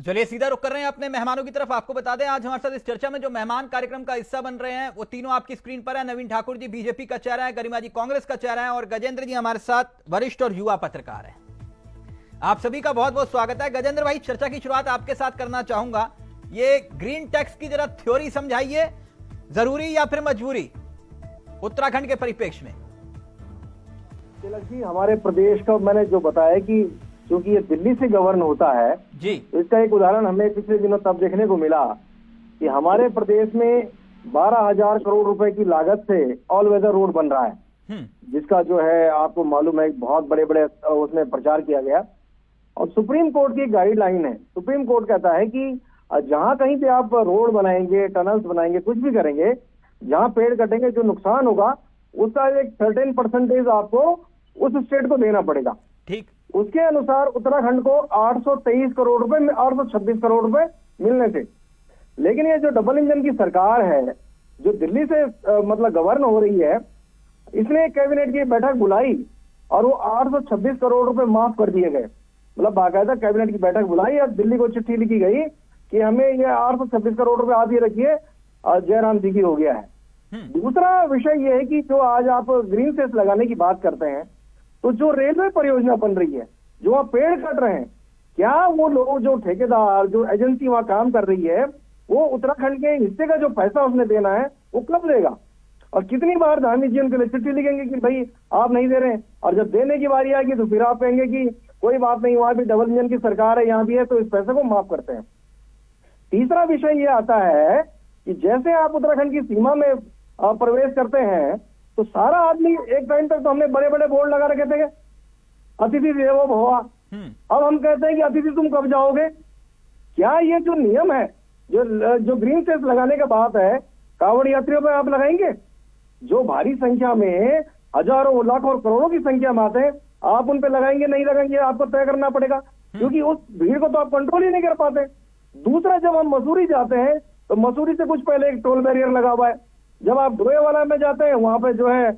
चलिए सीधा रुक कर रहे हैं अपने मेहमानों की तरफ। आपको बता दें आज हमारे साथ इस चर्चा में जो मेहमान कार्यक्रम का हिस्सा बन रहे हैं वो तीनों आपकी स्क्रीन पर है। नवीन ठाकुर जी बीजेपी का चेहरा है, गरिमा जी कांग्रेस का चेहरा है और गजेंद्र जी हमारे साथ वरिष्ठ और युवा पत्रकार हैं। आप सभी का बहुत बहुत स्वागत है। गजेंद्र भाई, चर्चा की शुरुआत आपके साथ करना चाहूंगा। ये ग्रीन टैक्स की जरा थ्योरी समझाइए, जरूरी या फिर मजबूरी उत्तराखंड के परिप्रेक्ष्य में? तिलक जी, हमारे प्रदेश का मैंने जो बताया कि क्योंकि ये दिल्ली से गवर्न होता है जी, तो इसका एक उदाहरण हमें पिछले दिनों तब देखने को मिला कि हमारे प्रदेश में 12,000 करोड़ रुपए की लागत से ऑल वेदर रोड बन रहा है, जिसका जो है आपको मालूम है बहुत बड़े बड़े उसमें प्रचार किया गया। और सुप्रीम कोर्ट की गाइडलाइन है, सुप्रीम कोर्ट कहता है कि जहां कहीं पे आप रोड बनाएंगे, टनल्स बनाएंगे, कुछ भी करेंगे, जहां पेड़ कटेंगे जो नुकसान होगा उसका एक सर्टेन परसेंटेज आपको उस स्टेट को देना पड़ेगा। ठीक। उसके अनुसार उत्तराखंड को 823 करोड़ रुपए, 826 करोड़ रुपए मिलने थे। लेकिन ये जो डबल इंजन की सरकार है जो दिल्ली से मतलब गवर्न हो रही है, इसने कैबिनेट की बैठक बुलाई और वो 826 करोड़ रुपए माफ कर दिए गए। मतलब बाकायदा कैबिनेट की बैठक बुलाई और दिल्ली को चिट्ठी लिखी गई कि हमें ये 826 करोड़ रुपए आप ये रखिए, जयराम जी की हो गया है। दूसरा विषय ये है कि जो आज आप ग्रीन सेस लगाने की बात करते हैं, तो जो रेलवे परियोजना बन रही है, जो वहां पेड़ कट रहे हैं, क्या वो लोग जो ठेकेदार जो एजेंसी वहां काम कर रही है वो उत्तराखंड के हिस्से का जो पैसा उसने देना है वो कब देगा? और कितनी बार धामी जी उनके लिए चिट्ठी लिखेंगे कि भाई आप नहीं दे रहे हैं, और जब देने की बारी आएगी तो फिर आप कहेंगे कि कोई बात नहीं, वहां भी डबल इंजन की सरकार है, यहाँ भी है, तो इस पैसे को माफ करते हैं। तीसरा विषय ये आता है कि जैसे आप उत्तराखंड की सीमा में प्रवेश करते हैं तो सारा आदमी, एक टाइम तक तो हमने बड़े बड़े बोर्ड लगा रखे थे अतिथि देवो भव, अब हम कहते हैं कि अतिथि तुम कब जाओगे। क्या ये जो नियम है, जो ग्रीन सेस लगाने का बात है, कांवड़ यात्रियों पर आप लगाएंगे? जो भारी संख्या में हजारों लाखों और करोड़ों की संख्या में आते हैं, आप उन पे लगाएंगे नहीं लगाएंगे आपको तय करना पड़ेगा, क्योंकि उस भीड़ को तो आप कंट्रोल ही नहीं कर पाते। दूसरा, जब हम मसूरी जाते हैं तो मसूरी से कुछ पहले एक टोल बैरियर लगा हुआ है। जब आप डोईवाला में जाते हैं वहां पे जो है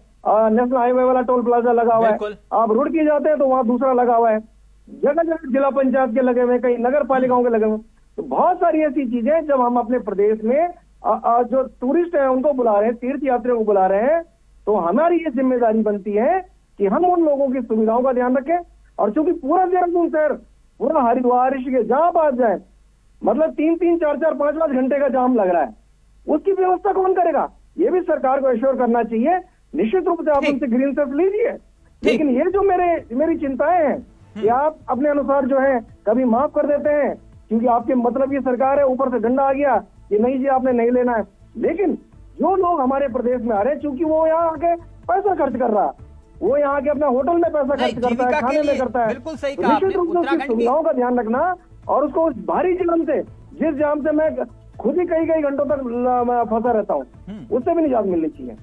नेशनल हाईवे वाला टोल प्लाजा लगा हुआ है। आप रुड़की जाते हैं तो वहां दूसरा लगा हुआ है। जगह जगह जिला पंचायत के लगे हुए, कहीं नगर पालिकाओं के लगे हुए। तो बहुत सारी ऐसी चीजें जब हम अपने प्रदेश में जो टूरिस्ट हैं उनको बुला रहे हैं, तीर्थ यात्रियों को बुला रहे हैं, तो हमारी ये जिम्मेदारी बनती है कि हम उन लोगों की सुविधाओं का ध्यान रखें। और चूंकि पूरा देहरादून शहर, पूरा हरिद्वार, ऋषिकेश, जहां बात जाए, मतलब 3-3, 4-4, 5-5 घंटे का जाम लग रहा है, उसकी व्यवस्था कौन करेगा? ये भी सरकार को एश्योर करना चाहिए। निश्चित रूप से आप उनसे ग्रीन सेस लीजिए, लेकिन ये जो मेरी चिंताएं हैं कि आप अपने अनुसार जो है कभी माफ कर देते हैं क्योंकि आपके मतलब की सरकार है, ऊपर से डंडा आ गया कि नहीं जी आपने नहीं लेना है। लेकिन जो लोग हमारे प्रदेश में आ रहे हैं, चूंकि वो यहाँ आके पैसा खर्च कर रहा है, वो यहाँ के अपना होटल में पैसा खर्च करता है, खाने में करता है, बिल्कुल सही कहा आपने। निश्चित रूप से उसकी सुविधाओं का ध्यान रखना और उसको उस भारी जाम से, जिस जाम से मैं खुद ही कई घंटों तक फंसा रहता हूँ, उससे भी निजात मिलनी चाहिए।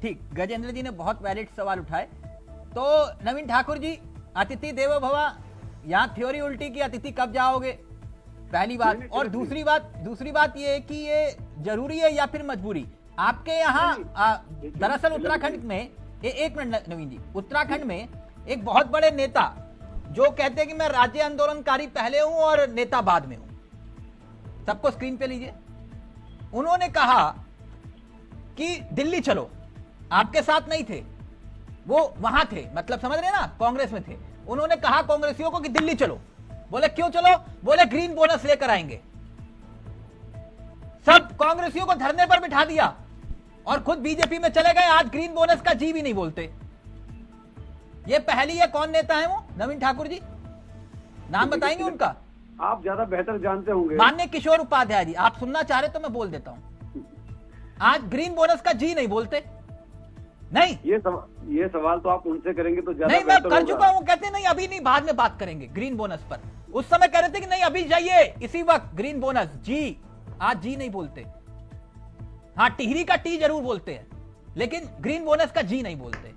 ठीक, गजेंद्र जी ने बहुत वैलिड सवाल उठाए। तो नवीन ठाकुर जी, अतिथि देवो भव, यहाँ थ्योरी उल्टी की, अतिथि कब जाओगे, पहली बात। और दूसरी बात ये है कि ये जरूरी है या फिर मजबूरी आपके यहाँ? दरअसल उत्तराखंड में एक मिनट नवीन जी, उत्तराखंड में एक बहुत बड़े नेता जो कहते हैं कि मैं राज्य आंदोलनकारी पहले हूं और नेता बाद में हूं, सबको स्क्रीन पे लीजिए। उन्होंने कहा कि दिल्ली चलो, आपके साथ नहीं थे, वो वहां थे, मतलब समझ रहे ना, कांग्रेस में थे। उन्होंने कहा कांग्रेसियों को कि दिल्ली चलो। बोले क्यों चलो? बोले ग्रीन बोनस लेकर आएंगे। सब कांग्रेसियों को धरने पर बिठा दिया और खुद बीजेपी में चले गए। आज ग्रीन बोनस का जी भी नहीं बोलते। ये पहली है, कौन नेता है वो? नवीन ठाकुर जी, नाम बताएंगे उनका? आप ज्यादा बेहतर जानते होंगे। माननीय किशोर उपाध्याय जी, आप सुनना चाह रहे तो मैं बोल देता हूं। आज ग्रीन बोनस का जी नहीं बोलते। नहीं, ये सवाल तो आप उनसे करेंगे तो ज्यादा नहीं, मैं कर चुका हूं। कहते नहीं अभी नहीं, बाद में बात करेंगे ग्रीन बोनस पर। उस समय कह रहे थे कि नहीं अभी जाइए, इसी वक्त ग्रीन बोनस जी। आज जी नहीं बोलते। हाँ, टिहरी का टी जरूर बोलते हैं, लेकिन ग्रीन बोनस का जी नहीं बोलते।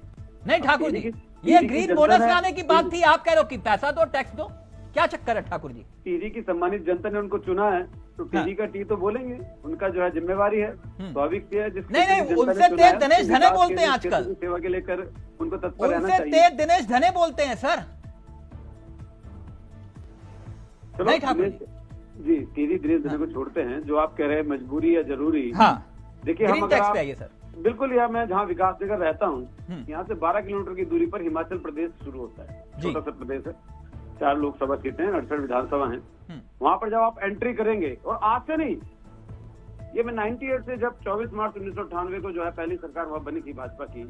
नहीं ठाकुर जी, ये ग्रीन बोनस लाने की बात थी, आप कह रहे हो कि पैसा दो, टैक्स दो, क्या चक्कर है ठाकुर जी? टिहरी की सम्मानित जनता ने उनको चुना है तो टिहरी का टी तो बोलेंगे, उनका जो है जिम्मेवारी है, स्वाभाविक है। नहीं, उनसे तेज दिनेश धने बोलते हैं आजकल, सेवा के लेकर उनको तत्पर रहना चाहिए। उनसे तेज दिनेश धने बोलते हैं सर। नहीं ठाकुर जी, जी, टीवी धीरे धीरे को छोड़ते हैं। जो आप कह रहे हैं मजबूरी या जरूरी, हाँ, देखिए हम ग्रीन अगर टैक्स आप पे आइए सर। बिल्कुल, यहाँ मैं जहाँ विकास नगर रहता हूँ, यहाँ से 12 किलोमीटर की दूरी पर हिमाचल प्रदेश शुरू होता है। जी। छोटा सा प्रदेश है, 4 लोकसभा सीटें हैं, 68 विधानसभा हैं। वहाँ पर जब आप एंट्री करेंगे, और आज से नहीं, ये मैं 98 से, जब 24 मार्च 1998 को जो है पहली सरकार वहाँ बनी थी भाजपा की,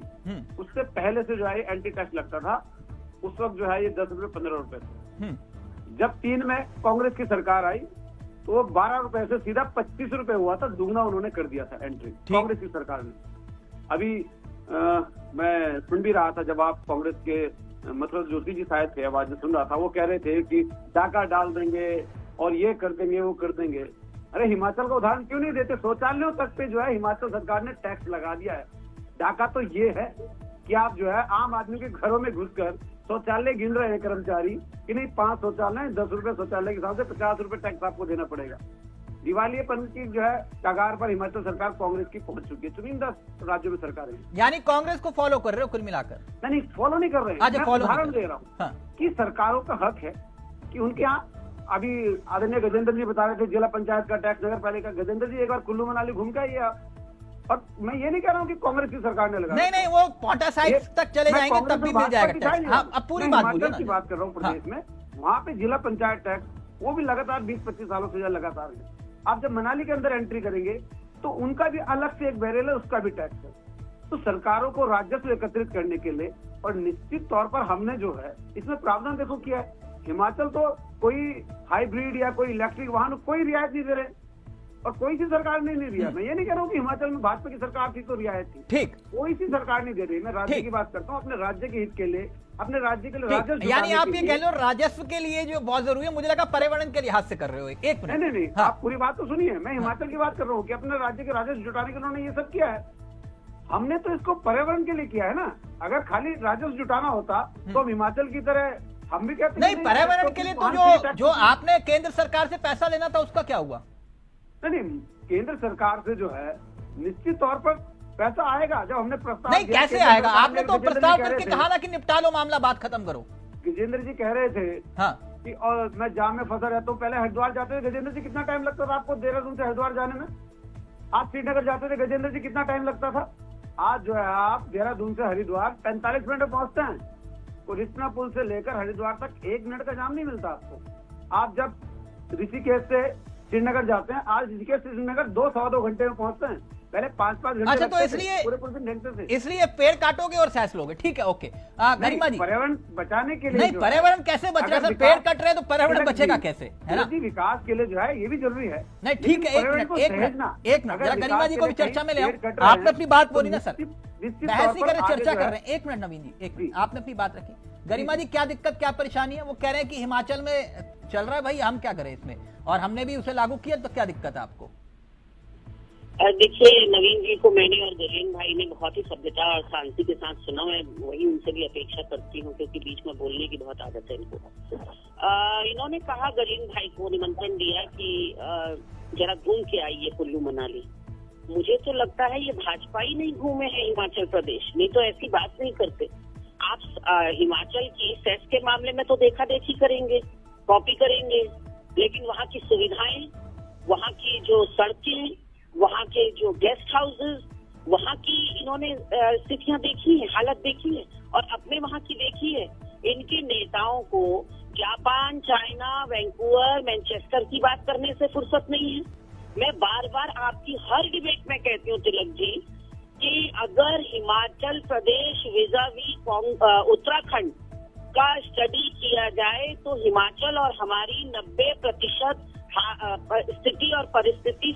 उससे पहले से जो है एंटी टैक्स लगता था। उस वक्त जो है ये 10 रुपए 15 रुपए थे। जब 3 में कांग्रेस की सरकार आई तो वो 12 रुपए से सीधा 25 रुपए हुआ था, दुगना उन्होंने कर दिया था एंट्री, कांग्रेस की सरकार ने। अभी मैं सुन भी रहा था, जब आप कांग्रेस के मतलब जोशी जी शायद थे, आवाज में सुन रहा था, वो कह रहे थे कि डाका डाल देंगे और ये कर देंगे वो कर देंगे। अरे हिमाचल का उदाहरण क्यों नहीं देते? शौचालयों तक पे जो है हिमाचल सरकार ने टैक्स लगा दिया है। डाका तो ये है कि आप जो है आम आदमी के घरों में घुसकर शौचालय गिन रहे हैं कर्मचारी कि नहीं 5 शौचालय 10 रुपए शौचालय के हिसाब से 50 रुपए टैक्स आपको देना पड़ेगा। दिवालियेपन की जो है कगार पर हिमाचल सरकार कांग्रेस की पहुंच चुकी है। चुनिंदा राज्यों में सरकार है, यानी कांग्रेस को फॉलो कर रहे हो कुल मिलाकर? नहीं, फॉलो नहीं कर रहे हैं। मैं उदाहरण दे रहा हूँ हाँ। कि सरकारों का हक है कि उनके यहाँ, अभी आदरणीय गजेंद्र जी बता रहे थे जिला पंचायत का टैक्स, नगर पालिका। गजेंद्र जी एक बार कुल्लू मनाली घूम के आइए। और मैं ये नहीं कह रहा हूँ कि कांग्रेस की सरकार ने लगाया, नहीं, वो पोंटा साइड तक चले जाएंगे तब भी मिल जाएगा टैक्स। हाँ, अब पूरी बात बोलिए ना। की बात कर रहा हूँ प्रदेश में, वहाँ पे जिला पंचायत टैक्स वो भी लगातार 20-25 सालों से लगातार है। आप जब मनाली के अंदर एंट्री करेंगे तो उनका भी अलग से एक बैरियर है, उसका भी टैक्स है। तो सरकारों को राजस्व एकत्रित करने के लिए, और निश्चित तौर पर हमने जो है इसमें प्रावधान देखो किया है। हिमाचल तो कोई हाइब्रिड या कोई इलेक्ट्रिक वाहन कोई रियायत नहीं दे रहे, और कोई सी सरकार नहीं दे रही है। मैं ये नहीं कह रहा हूँ कि हिमाचल में भाजपा की सरकार थी तो रियायत थी, ठीक, कोई सी सरकार नहीं दे रही। मैं राज्य की बात करता हूँ, अपने राज्य के हित के लिए, अपने राज्य के लिए राजस्व। यानी आप ये कह लो राजस्व के लिए जो बहुत जरूरी है, मुझे लगा पर्यावरण के लिहाज से कर रहे हो। एक मिनट, नहीं, हाँ। आप पूरी बात तो सुनिए। मैं हिमाचल की बात कर रहा हूँ कि अपने राज्य के राजस्व जुटाने के उन्होंने ये सब किया है। हमने तो इसको पर्यावरण के लिए किया है ना। अगर खाली राजस्व जुटाना होता तो हिमाचल की तरह हम भी कहते नहीं, पर्यावरण के लिए तो जो आपने केंद्र सरकार से पैसा लेना था उसका क्या हुआ? नहीं, केंद्र सरकार से जो है निश्चित तौर पर पैसा आएगा। जब हमने प्रस्ताव नहीं, कैसे आएगा? आपने तो प्रस्ताव करके कहा ना कि निपटा लो मामला, बात खत्म करो। गजेंद्र जी कह रहे थे हाँ कि और मैं जाम में फंसा रहता हूँ। पहले हरिद्वार जाते थे गजेंद्र जी, कितना टाइम लगता था आपको देहरादून से हरिद्वार जाने में? आप श्रीनगर जाते थे गजेंद्र जी, कितना टाइम लगता था? आज जो है आप देहरादून से हरिद्वार 45 मिनट में पहुंचते हैं। रिस्पना पुल से लेकर हरिद्वार तक 1 मिनट का जाम नहीं मिलता आपको। आप जब ऋषिकेश से श्रीनगर जाते हैं, आज ऋषिकेश से श्रीनगर 2-2.25 घंटे में पहुंचते हैं, पहले 5-5 घंटे। अच्छा, तो इसलिए पेड़ काटोगे और सैस लोगे, ठीक है, ओके। गरिमा जी, पर्यावरण बचाने के लिए नहीं, पर्यावरण कैसे बच रहा है सर? पेड़ कट रहे तो पर्यावरण बचेगा कैसे, है ना? विकास के लिए जो है ये भी जरूरी है। नहीं, ठीक है, एक मिनट जरा गरिमा जी को भी चर्चा में ले आओ। आपने अपनी बात बोली ना सर, बहस ही करें, चर्चा कर रहे हैं। एक मिनट नवीन जी, एक मिनट, आपने अपनी बात रखी। गरिमा जी, क्या दिक्कत, क्या परेशानी है? वो कह रहे हैं कि हिमाचल में चल रहा है, भाई हम क्या करें इसमें, और हमने भी उसे लागू किया, तो क्या दिक्कत है आपको? देखिए, नवीन जी को मैंने और गजेंद्र भाई ने बहुत ही सभ्यता और शांति के साथ सुना। मैं वही उनसे भी अपेक्षा करती हूँ, क्योंकि बीच में बोलने की बहुत आदत है इनको। इन्होंने कहा, गजेंद्र भाई को निमंत्रण दिया कि जरा घूम के आइए कुल्लू मनाली। मुझे तो लगता है ये भाजपा ही नहीं घूमे हैं हिमाचल प्रदेश, नहीं तो ऐसी बात नहीं करते। आप हिमाचल की सेस के मामले में तो देखा देखी करेंगे, कॉपी करेंगे, लेकिन वहाँ की सुविधाएं, वहाँ की जो सड़कें, वहाँ के जो गेस्ट हाउसेस, वहाँ की इन्होंने स्थितियां देखी है, हालत देखी है, और अपने वहाँ की देखी है। इनके नेताओं को जापान, चाइना, वैंकूवर, मैनचेस्टर की बात करने से फुर्सत नहीं है। मैं बार बार आपकी हर डिबेट में कहती हूँ तिलक जी कि अगर हिमाचल प्रदेश विज़ावी उत्तराखंड का स्टडी किया जाए तो हिमाचल और हमारी 90% स्थिति और परिस्थिति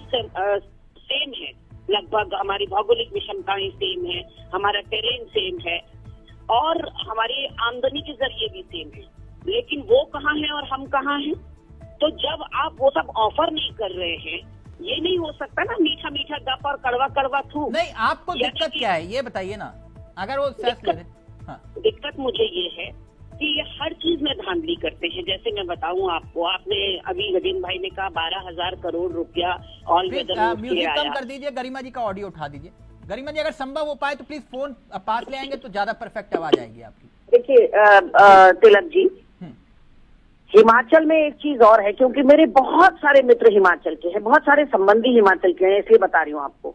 सेम है। लगभग हमारी भौगोलिक विषमताएं सेम है, हमारा टेरेन सेम है, और हमारी आमदनी के जरिए भी सेम है। लेकिन वो कहाँ है और हम कहाँ हैं? तो जब आप वो सब ऑफर नहीं कर रहे हैं, ये नहीं हो सकता ना, मीठा मीठा गप और कड़वा कड़वा थू। नहीं, आपको दिक्कत क्या है ये बताइए ना। अगर वो दिक्कत मुझे ये है कि ये हर चीज में धांधली करते हैं। जैसे मैं बताऊं आपको, आपने अभी गजेंद्र भाई ने कहा 12,000 करोड़ रुपया ऑल वेदर म्यूजिक कम कर दीजिए, गरिमा जी का ऑडियो उठा दीजिए। गरिमा जी, अगर संभव हो पाए तो प्लीज फोन पास ले आएंगे तो ज्यादा परफेक्ट आवाज आएगी आपकी। देखिए तिलक जी, हिमाचल में एक चीज और है, क्योंकि मेरे बहुत सारे मित्र हिमाचल के हैं, बहुत सारे संबंधी हिमाचल के हैं, इसलिए बता रही हूँ आपको।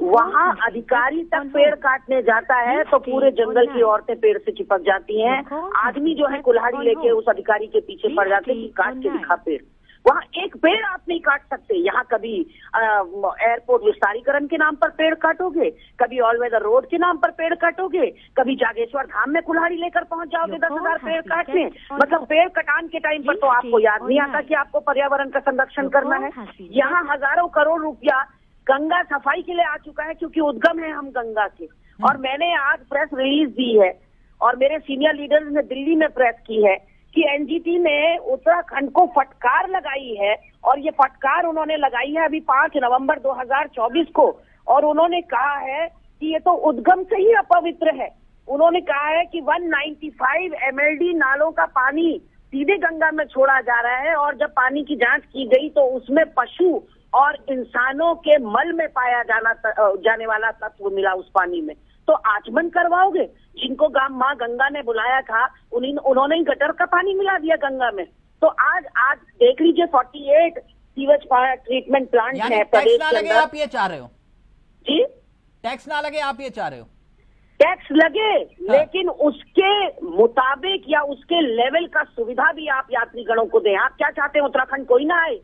वहाँ अधिकारी तक पेड़ काटने जाता है तो पूरे जंगल की औरतें पेड़ से चिपक जाती हैं। आदमी जो है कुल्हाड़ी लेके उस अधिकारी के पीछे पड़ जाते हैं कि काट के दिखा पेड़। वहाँ एक पेड़ आप नहीं काट सकते। यहाँ कभी एयरपोर्ट विस्तारीकरण के नाम पर पेड़ काटोगे, कभी ऑल वेदर रोड के नाम पर पेड़ काटोगे, कभी जागेश्वर धाम में कुल्हाड़ी लेकर पहुंच जाओगे 10,000 पेड़ काटने। मतलब पेड़ कटान के टाइम पर तो आपको याद नहीं आता कि आपको पर्यावरण का संरक्षण करना है। यहाँ हजारों करोड़ रुपया गंगा सफाई के लिए आ चुका है, क्योंकि उद्गम है हम गंगा के। और मैंने आज प्रेस रिलीज दी है और मेरे सीनियर लीडर्स ने दिल्ली में प्रेस की है कि एनजीटी ने उत्तराखंड को फटकार लगाई है, और ये फटकार उन्होंने लगाई है अभी 5 नवंबर 2024 को। और उन्होंने कहा है कि ये तो उद्गम से ही अपवित्र है। उन्होंने कहा है कि 195 MLD नालों का पानी सीधे गंगा में छोड़ा जा रहा है, और जब पानी की जांच की गई तो उसमें पशु और इंसानों के मल में पाया जाने वाला तत्व मिला उस पानी में। तो आचमन करवाओगे? जिनको माँ गंगा ने बुलाया था उन्होंने ही गटर का पानी मिला दिया गंगा में। तो आज देख लीजिए 48 सीवेज ट्रीटमेंट प्लांट है प्रदेश के अंदर। आप ये चाह रहे हो जी? टैक्स ना लगे, आप ये चाह रहे हो? टैक्स लगे, हाँ। लेकिन उसके मुताबिक या उसके लेवल का सुविधा भी आप यात्रीगणों को दें। आप क्या चाहते हैं, उत्तराखंड कोई ना आए?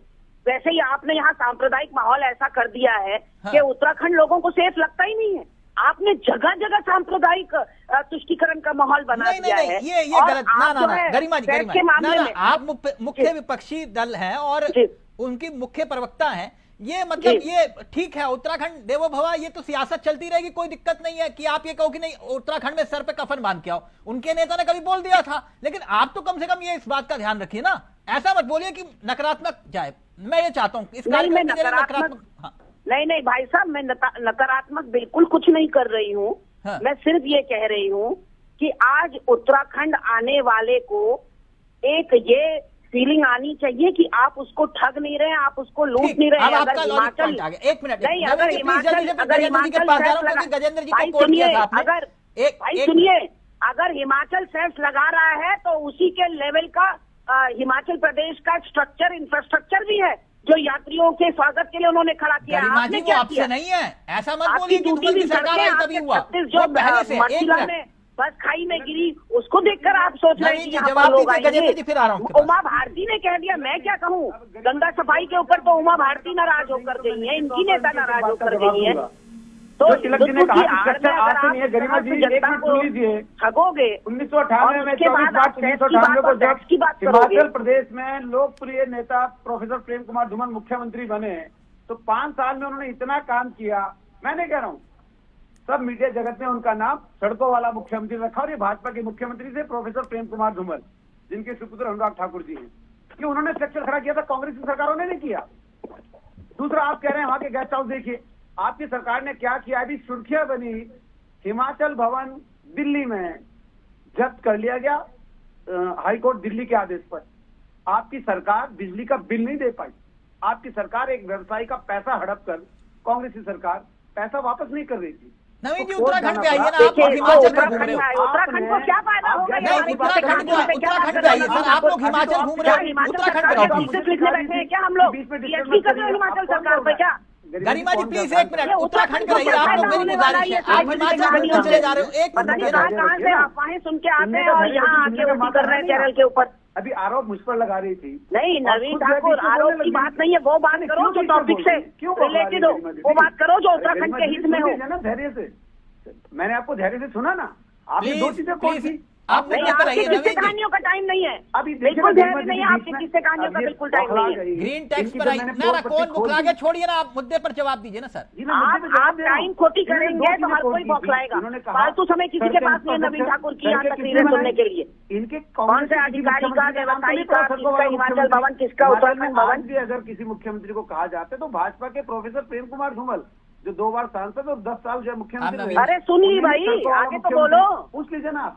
वैसे ही आपने यहाँ सांप्रदायिक माहौल ऐसा कर दिया है हाँ। कि उत्तराखंड लोगों को सेफ लगता ही नहीं है। आपने जगह जगह सांप्रदायिक तुष्टीकरण का माहौल बना दिया है। ये गलत। ना गरिमा जी, आप मुख्य विपक्षी दल हैं और उनकी मुख्य प्रवक्ता हैं। ये मतलब ये ठीक है, उत्तराखंड देवो भवा, ये तो सियासत चलती रहेगी, कोई दिक्कत नहीं है कि आप ये कहो कि नहीं उत्तराखंड में सर पे कफन बांध के आओ। उनके नेता ने कभी बोल दिया था, लेकिन आप तो कम से कम ये इस बात का ध्यान रखिए ना। ऐसा मत बोलिए कि नकारात्मक जाए। मैं ये चाहता हूँ इस कार्यक्रम में नकारात्मक। नहीं भाई साहब, मैं नकारात्मक बिल्कुल कुछ नहीं कर रही हूँ। हाँ। मैं सिर्फ ये कह रही हूँ कि आज उत्तराखंड आने वाले को एक ये फीलिंग आनी चाहिए कि आप उसको ठग नहीं रहे, आप उसको लूट नहीं रहे। अगर हिमाचल एक मिनट नहीं, अगर अगर हिमाचल सेस लगा रहा है तो उसी के लेवल का हिमाचल प्रदेश का स्ट्रक्चर इंफ्रास्ट्रक्चर भी है जो यात्रियों के स्वागत के लिए उन्होंने खड़ा किया। आपने क्या किया? नहीं है, ऐसा मत बोलिए कि दूसरी सरकार है तभी हुआ। जो पहले से बस खाई में गिरी उसको देखकर आप सोच रहे हैं कि यहाँ पर लोग आएंगे। उमा भारती ने कह दिया, मैं क्या कहूँ। गंगा सफाई के ऊपर तो उमा भारती नाराज होकर गई है, इनकी नेता नाराज होकर गई है। तो तिलक जी ने कहा कि गरिमा जी एक मिनट सुन लीजिए। ठगोगे 1998 में 24 मार्च 1998 को जब हिमाचल प्रदेश में लोकप्रिय नेता प्रोफेसर प्रेम कुमार धूमल मुख्यमंत्री बने तो 5 साल में उन्होंने इतना काम किया। मैं नहीं कह रहा हूँ, सब मीडिया जगत ने उनका नाम सड़कों वाला मुख्यमंत्री रखा, और ये भाजपा के मुख्यमंत्री थे प्रोफेसर प्रेम कुमार धूमल, जिनके सुपुत्र अनुराग ठाकुर जी हैं। कि उन्होंने स्ट्रक्चर खड़ा किया था, कांग्रेस की सरकारों ने नहीं किया। दूसरा, आप कह रहे हैं वहां के गेस्ट हाउस देखिए, आपकी सरकार ने क्या किया। अभी सुर्खियां बनी, हिमाचल भवन दिल्ली में जब्त कर लिया गया हाईकोर्ट दिल्ली के आदेश पर। आपकी सरकार बिजली का बिल नहीं दे पाई। आपकी सरकार एक व्यवसायी का पैसा हड़प कर, कांग्रेस की सरकार पैसा वापस नहीं कर रही थी। नवीन जी उत्तराखंड पे आइए ना, आप हिमाचल में घूम रहे हो। उत्तराखंड को क्या फायदा होगा? नहीं, उत्तराखंड पे आइए सर, आप लोग हिमाचल घूम रहे हो, उत्तराखंड पे आओ। क्या हम लोग हिमाचल सरकार पे क्या? गरिमा जी प्लीज एक मिनट, उत्तराखंड पे रहिए। आप लोग, मेरी गुजारिश है, आप हिमाचल घूमने चले जा रहे हो। एक मिनट, कहाँ से अफवाहें सुन के आते हैं और यहाँ आके वोटिंग कर रहे हैं चैनल के ऊपर। अभी आरोप मुझ पर लगा रही थी। नहीं नवीन ठाकुर, आरोप की बात नहीं है, वो बात करो जो टॉपिक से रिलेटेड हो, वो बात करो जो उत्तराखंड के हित में हो। धैर्य से, मैंने आपको धैर्य से सुना ना। आपने 2 चीजें कौन सी? आप किस्से कहानियों का टाइम नहीं है, अभी बिल्कुल धैर्य नहीं है आपके किस्से कहानियों का, बिल्कुल टाइम नहीं है। ग्रीन टैक्स पर आई ना, कौन बुखला के छोड़िए ना, आप मुद्दे पर जवाब दीजिए ना सर। आप टाइम खोटी करेंगे तो हर कोई बौखलाएगा। फालतू समय किसी के पास नहीं नवीन ठाकुर की यहाँ तकरीरें सुनने के लिए। इनके कौन से अधिकारी का, व्यवसायी का, किसका हिमाचल भवन, किसका उत्तराखंड भवन। भी अगर किसी मुख्यमंत्री को कहा जाता है तो भाजपा के प्रोफेसर प्रेम कुमार धूमल, जो 2 बार सांसद और 10 साल जो मुख्यमंत्री। अरे सुनिए भाई, आगे तो बोलो। पूछ लीजिए ना, आप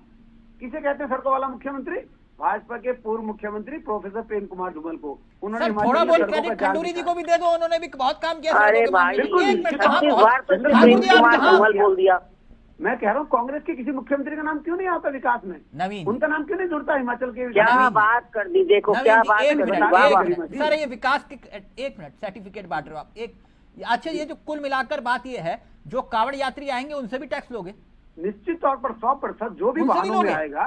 किसे कहते हैं सड़कों वाला मुख्यमंत्री? भाजपा के पूर्व मुख्यमंत्री प्रोफेसर प्रेम कुमार धूमल को। उन्होंने थोड़ा बहुत क्रेडिट खंडूरी जी को भी दे दो, उन्होंने भी बहुत काम किया। अरे भाई, प्रेम कुमार धूमल बोल दिया। मैं कह रहा हूँ कांग्रेस के किसी मुख्यमंत्री का नाम क्यों नहीं आता विकास में? नवीन उनका नाम क्यों नहीं जुड़ता हिमाचल के? क्या बात कर दी, देखो नवीन क्या जी, बात एक कर दी, मिनट, वाह एक वाह। मिनट। सर ये विकास के एक मिनट सर्टिफिकेट बांट रहे हो आप एक। अच्छा ये जो कुल मिलाकर बात ये है, जो कांवड़ यात्री आएंगे उनसे भी टैक्स लोगे? निश्चित तौर पर 100% जो भी उनसे भी वाहनों में लोगे? आएगा,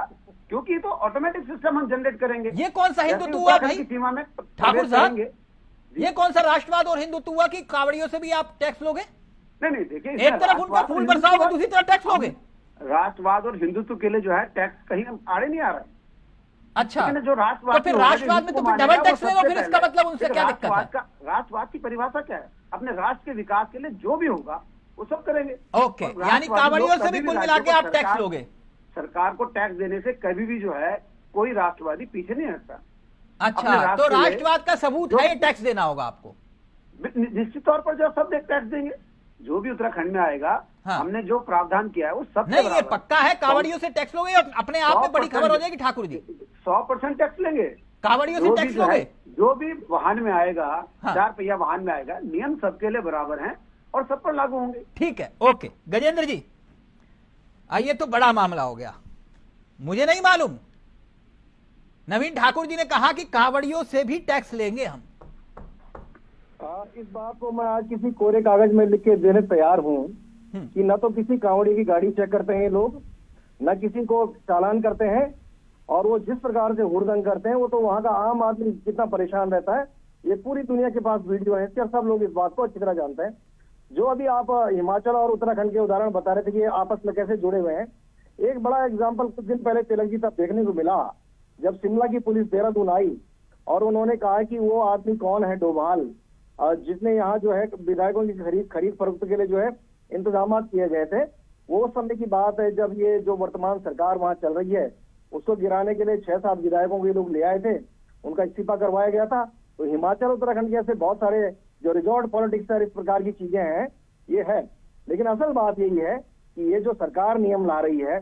क्योंकि तो ऑटोमेटिक सिस्टम हम जनरेट करेंगे। ये कौन सा जैसे हिंदुत्व हुआ उत्तराखंड भाई की सीमा में ठाकुर प्रवेश साहब? करेंगे। ये कौन सा राष्ट्रवाद और हिंदुत्व हुआ कि कांवड़ियों से भी आप टैक्स लोगे? नहीं देखिए, एक तरफ उन पर फूल बरसाओगे, दूसरी तरफ टैक्स लोगे। राष्ट्रवाद और हिंदुत्व के लिए जो है टैक्स कहीं आड़े नहीं आ रहा है। अच्छा लेकिन जो राष्ट्रवाद तो फिर राष्ट्रवाद में तो फिर डबल टैक्स ले लो, फिर इसका मतलब उनसे क्या दिक्कत है? राष्ट्रवाद की परिभाषा क्या है? अपने राष्ट्र के विकास के लिए जो भी होगा वो सब करेंगे। ओके, और यानी कांवड़ियों से भी कुल मिला के आप टैक्स लोगे? सरकार को टैक्स देने से कभी भी जो है कोई राष्ट्रवादी पीछे नहीं हटता। अच्छा तो राष्ट्रवाद का सबूत है, ये टैक्स देना होगा आपको? निश्चित तौर पर जो सब टैक्स देंगे, जो भी उत्तराखंड में आएगा। हाँ। हमने जो प्रावधान किया है वो सब नहीं ये पक्का है, कांवड़ियों से टैक्स लोगे और अपने आप में बड़ी खबर हो जाएगी ठाकुर जी। 100% टैक्स लेंगे। कांवड़ियों से टैक्स लोगे? जो भी वाहन में आएगा, हाँ। 4 पहिया वाहन में आएगा, नियम सबके लिए बराबर हैं और सब पर लागू होंगे। ठीक है, ओके। गजेंद्र जी आइए, तो बड़ा मामला हो गया, मुझे नहीं मालूम। नवीन ठाकुर जी ने कहा कि कांवड़ियों से भी टैक्स लेंगे हम। इस बात को मैं आज किसी कोरे कागज में लिख के देने तैयार हूँ कि न तो किसी कांवड़ी की गाड़ी चेक करते हैं ये लोग, न किसी को चालान करते हैं, और वो जिस प्रकार से हुड़दंग करते हैं वो तो वहाँ का आम आदमी कितना परेशान रहता है, ये पूरी दुनिया के पास वीडियो है इसके, और सब लोग इस बात को अच्छी तरह जानते हैं। जो अभी आप हिमाचल और उत्तराखंड के उदाहरण बता रहे थे कि ये आपस में कैसे जुड़े हुए हैं, एक बड़ा एग्जाम्पल कुछ दिन पहले तिलक जी तब देखने को मिला, जब शिमला की पुलिस देहरादून आई और उन्होंने कहा कि वो आदमी कौन है, डोभाल, जिसने यहाँ जो है विधायकों की खरीद फरोख्त के लिए जो है इंतजाम किए गए थे। वो समय की बात है जब ये जो वर्तमान सरकार वहां चल रही है उसको गिराने के लिए 6-7 विधायकों के लोग ले आए थे, उनका इस्तीफा करवाया गया था। तो हिमाचल उत्तराखंड के ऐसे बहुत सारे जो रिजॉर्ट पॉलिटिक्स है, इस प्रकार की चीजें हैं, ये है। लेकिन असल बात यही है कि ये जो सरकार नियम ला रही है,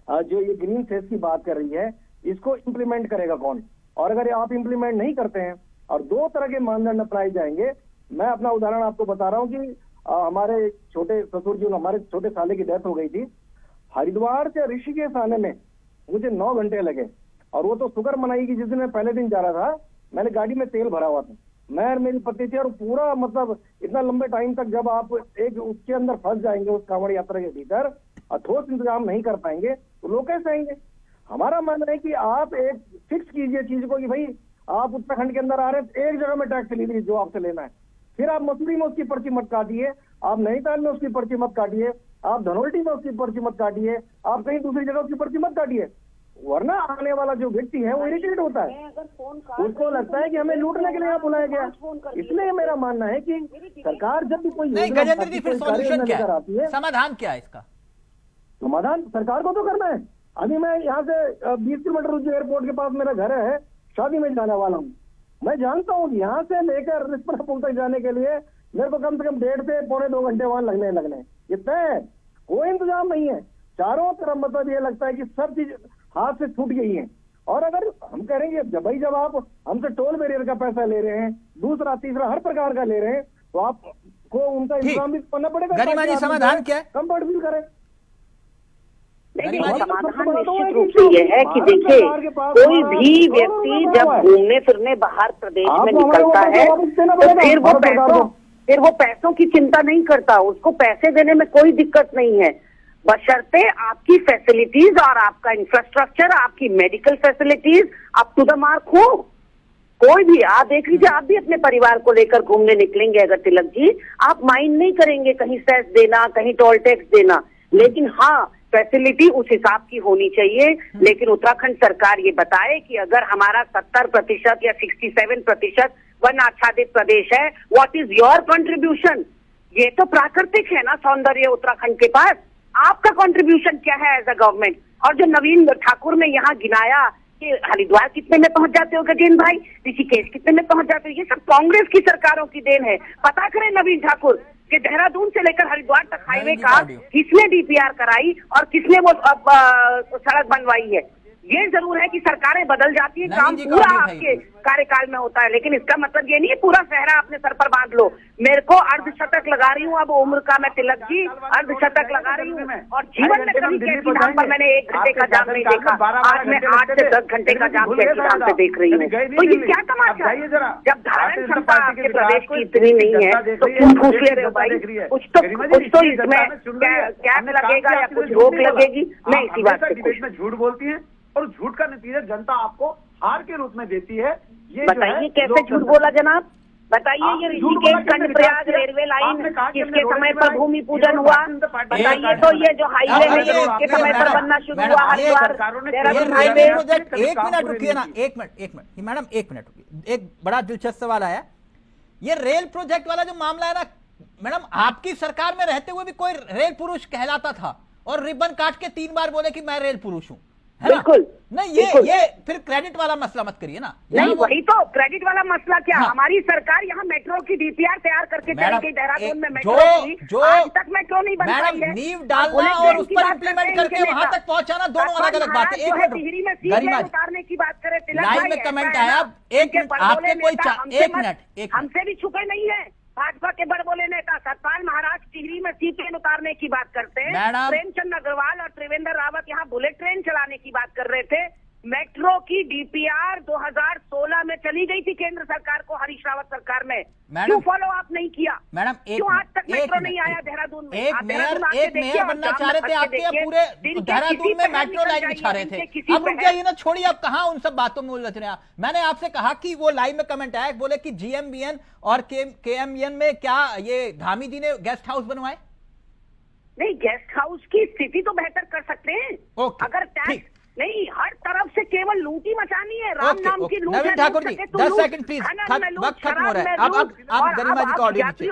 जो ये ग्रीन सेस की बात कर रही है, इसको इम्प्लीमेंट करेगा कौन? और अगर आप इम्प्लीमेंट नहीं करते हैं और 2 तरह के मानदंड अपनाए जाएंगे, मैं अपना उदाहरण आपको बता रहा हूँ कि हमारे छोटे ससुर जी, हमारे छोटे साले की डेथ हो गई थी। हरिद्वार से ऋषिकेश आने में मुझे 9 घंटे लगे, और वो तो शुक्र मनाई कि जिस दिन मैं पहले दिन जा रहा था मैंने गाड़ी में तेल भरा हुआ था, मैं और मेरी पत्नी थी। और पूरा मतलब इतना लंबे टाइम तक जब आप एक उसके अंदर फंस जाएंगे, उस कांवड़ यात्रा के भीतर, और ठोस इंतजाम नहीं कर पाएंगे तो लोग कैसे आएंगे? हमारा मानना है कि आप एक फिक्स कीजिए चीज को कि भाई आप उत्तराखंड के अंदर आ रहे हैं, एक जगह में टैक्स ले लीजिए जो आपसे लेना है, फिर आप मसूरी में उसकी पर्ची मत काटिए, आप नैनीताल में उसकी पर्ची मत काटिए, आप धनोल्टी में उसकी पर्ची मत काटिए, आप कहीं दूसरी जगह उसकी पर्ची मत काटिए, वरना आने वाला जो व्यक्ति है वो इरिटेट होता है, उसको लगता है कि हमें लूटने के लिए यहाँ बुलाया गया। इसलिए मेरा मानना है कि सरकार जब भी कोई नहीं गजेंद्र जी, फिर सॉल्यूशन क्या आती है, समाधान क्या है इसका? समाधान सरकार को तो करना है। अभी मैं यहाँ से 20 किलोमीटर जो एयरपोर्ट के पास मेरा घर है, शादी में जाने वाला हूँ, मैं जानता हूँ यहाँ से लेकर रिस्पना पुल तक जाने के लिए मेरे को कम से कम 1.5 से पौने 2 घंटे वहां लगने ये तय है, कोई इंतजाम नहीं है चारों तरफ। मतलब ये लगता है कि सब चीज हाथ से छूट गई है। और अगर हम करेंगे जब आप हमसे टोल बैरियर का पैसा ले रहे हैं, दूसरा तीसरा हर प्रकार का ले रहे हैं, तो आपको उनका इंतजाम भी करना पड़ेगा। गरिमा जी समाधान क्या है? कंफर्ट फील करें। नहीं, समाधान निश्चित रूप से ये है कि देखिए, कोई भी व्यक्ति जब घूमने फिरने बाहर प्रदेश में निकलता है तो फिर वो पैसों की चिंता नहीं करता, उसको पैसे देने में कोई दिक्कत नहीं है, बशर्ते आपकी फैसिलिटीज और आपका इंफ्रास्ट्रक्चर, आपकी medical facilities up to the mark हो। कोई भी आप देख लीजिए, आप भी अपने परिवार को लेकर घूमने निकलेंगे अगर तिलक जी, आप माइंड नहीं करेंगे कहीं सेस देना, कहीं टोल टैक्स देना, लेकिन हाँ फैसिलिटी उस हिसाब की होनी चाहिए। लेकिन उत्तराखंड सरकार ये बताए कि अगर हमारा 70% या 67% वन आच्छादित प्रदेश है, व्हाट इज योर कंट्रीब्यूशन? ये तो प्राकृतिक है ना सौंदर्य उत्तराखंड के पास, आपका कंट्रीब्यूशन क्या है एज अ गवर्नमेंट? और जो नवीन ठाकुर ने यहाँ गिनाया कि हरिद्वार कितने में पहुंच जाते हो गजेंद्र भाई, ऋषिकेश कितने में पहुंच जाते हो, ये सब कांग्रेस की सरकारों की देन है। पता करें नवीन ठाकुर कि देहरादून से लेकर हरिद्वार तक हाईवे का किसने डीपीआर कराई और किसने वो सड़क बनवाई है, ये जरूर है कि सरकारें बदल जाती है, काम नवीन जी का पूरा ऑडियो है आपके कार्यकाल में होता है, लेकिन इसका मतलब ये नहीं है पूरा सहरा अपने सर पर बांध लो। मेरे को अर्धशतक लगा रही हूँ, अब उम्र का मैं तिलक जी अर्धशतक लगा रही हूँ, और जीवन में कभी कैसी नाम पर मैंने 1 घंटे का जाम नहीं देखा। आज मैं 8 से 10 घंटे का जाम कैसी नाम पे देख रही हूँ। तो ये क्या तमाशा है? जब धारण क्षमता आपके प्रदेश की इतनी नहीं है तो क्यों घूस ले रहे हो भाई? कुछ तो इसमें कैप लगेगा या कुछ रोक लगेगी। मैं इसी बात पे खुश में झूठ बोलती है और झूठ का नतीजा जनता आपको हार के रूप में देती है। ये बताइए कैसे झूठ बोला जनाब? बताइए ये ऋषिकेश कर्णप्रयाग रेलवे लाइन किसके समय पर भूमि पूजन हुआ? बताइए तो ये जो हाईवे है ये किसके समय पर बनना शुरू हुआ? हरिद्वार देहरादून हाईवे। एक मिनट रुकिए ना, एक मिनट मैडम, एक मिनट रुकिए। एक बड़ा दिलचस्प सवाल आया, ये रेल प्रोजेक्ट वाला जो मामला है ना मैडम, आपकी सरकार में रहते हुए भी कोई रेल पुरुष कहलाता था और रिबन काट के 3 बार बोले कि मैं रेल पुरुष हूँ, है ना? बिल्कुल नहीं, ये फिर क्रेडिट वाला मसला मत करिए ना। नहीं, वही तो क्रेडिट वाला मसला क्या? हमारी सरकार यहाँ मेट्रो की डीपीआर तैयार करके चली गई, देहरादून में मेट्रो जो आज तक मेट्रो नहीं बन पाई है। नींव डालना और उस पर इम्प्लीमेंट करके वहां तक पहुंचाना दोनों अलग अलग बात है। एक टिहरी में सीट उतारने की बात करें, लाइन में कमेंट आया, एक मिनट आपके कोई एक मिनट हमसे भी छुपे नहीं है। भाजपा के बड़बोले नेता सतपाल महाराज टिहरी में सी ट्रेन उतारने की बात करते हैं, प्रेमचंद अग्रवाल और त्रिवेंद्र रावत यहाँ बुलेट ट्रेन चलाने की बात कर रहे थे। मेट्रो की डीपीआर 2016 में चली गई थी केंद्र सरकार को, हरीश रावत सरकार में। क्यों फॉलो अप नहीं किया मैडम? क्यों आज तक मेट्रो नहीं आया देहरादून में? एक मेयर बनना चाह रहे थे आपके, पूरे देहरादून में मेट्रो लाइन बिछा रहे थे। अब रुकिए ना, छोड़िए, अब कहाँ उन सब बातों में उलझ रहे हैं। मैंने आपसे कहा कि वो लाइव में कमेंट आया, बोले कि जीएमबीएन और केएमएन में क्या ये धामी जी ने गेस्ट हाउस बनवाए? नहीं, गेस्ट हाउस की स्थिति तो बेहतर कर सकते हैं अगर टैक्स नहीं, हर तरफ से केवल लूटी मचानी है, राम नाम की लूट। नवीन ठाकुर जी 10 सेकंड प्लीज, वक्त खत्म हो रहा है। अब गरिमा जी का ऑडियो नीचे,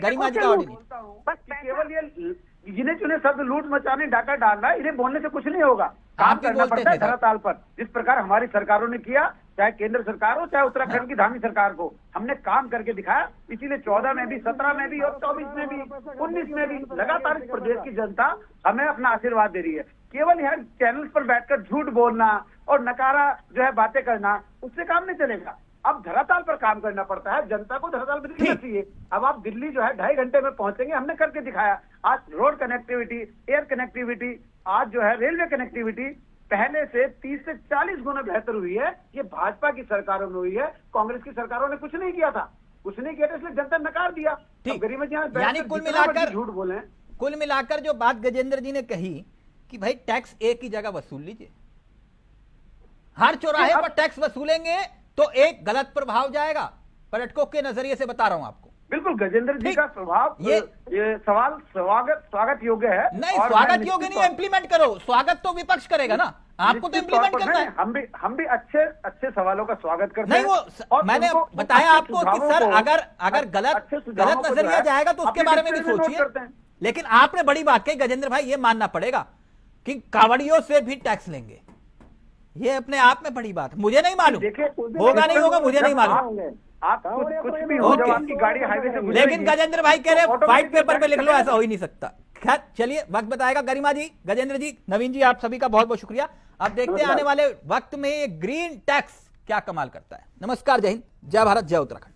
गरिमा जी का ऑडियो बस केवल ये गिने चुने शब्द लूट मचाने, डाका डालना, इन्हें बोलने से कुछ नहीं होगा। काम करना पड़ता है धरातल पर, जिस प्रकार हमारी सरकारों ने किया, चाहे केंद्र सरकार हो चाहे उत्तराखंड की धामी सरकार को, हमने काम करके दिखाया। पिछले 14 में भी, 17 में भी और 24 में भी, 19 में भी लगातार इस प्रदेश की जनता हमें अपना आशीर्वाद दे रही है। केवल यहाँ चैनल्स पर बैठकर झूठ बोलना और नकारा जो है बातें करना, उससे काम नहीं चलेगा। अब धरातल पर काम करना पड़ता है, जनता को धरातल पर दिखना चाहिए। अब आप दिल्ली जो है 2.5 घंटे में पहुंचेंगे, हमने करके दिखाया। आज रोड कनेक्टिविटी, एयर कनेक्टिविटी, आज जो है रेलवे कनेक्टिविटी पहले से 30 से 40 गुना बेहतर हुई है। ये भाजपा की सरकारों में हुई है, कांग्रेस की सरकारों ने कुछ नहीं किया था, कुछ नहीं किया था, इसलिए जनता ने नकार दिया। गरीब यानी कुल मिलाकर झूठ बोले, कुल मिलाकर जो बात गजेंद्र जी ने कही कि भाई टैक्स एक ही जगह वसूल लीजिए, हर चौराहे पर टैक्स वसूलेंगे तो एक गलत प्रभाव जाएगा। पर्यटकों के नजरिए से बता रहा हूं आपको। बिल्कुल गजेंद्र जी का स्वभाव, ये सवाल स्वागत योग्य है। नहीं, स्वागत योग्य नहीं, इम्प्लीमेंट करो। स्वागत तो विपक्ष करेगा ना, आपको तो इम्प्लीमेंट करना है। हम भी अच्छे सवालों का स्वागत करते हैं। नहीं, वो मैंने बताया आपको कि सर अगर गलत नजरिया जाएगा तो उसके बारे में भी सोचिए। लेकिन आपने बड़ी बात कही गजेंद्र भाई, ये मानना पड़ेगा कि कावड़ियों से भी टैक्स लेंगे, ये अपने आप में बड़ी बात है। मुझे नहीं मालूम होगा नहीं होगा, मुझे नहीं मालूम। आप कुछ भी हो, जब आपकी गाड़ी हाईवे से गुजरेगी, लेकिन गजेंद्र भाई कह रहे व्हाइट पेपर पे लिख लो, ऐसा हो ही नहीं सकता। खैर चलिए, वक्त बताएगा। गरिमा जी, गजेंद्र जी, नवीन जी, आप सभी का बहुत बहुत शुक्रिया। अब देखते हैं आने वाले वक्त में ये ग्रीन टैक्स क्या कमाल करता है। नमस्कार, जय हिंद, जय भारत, जय उत्तराखंड।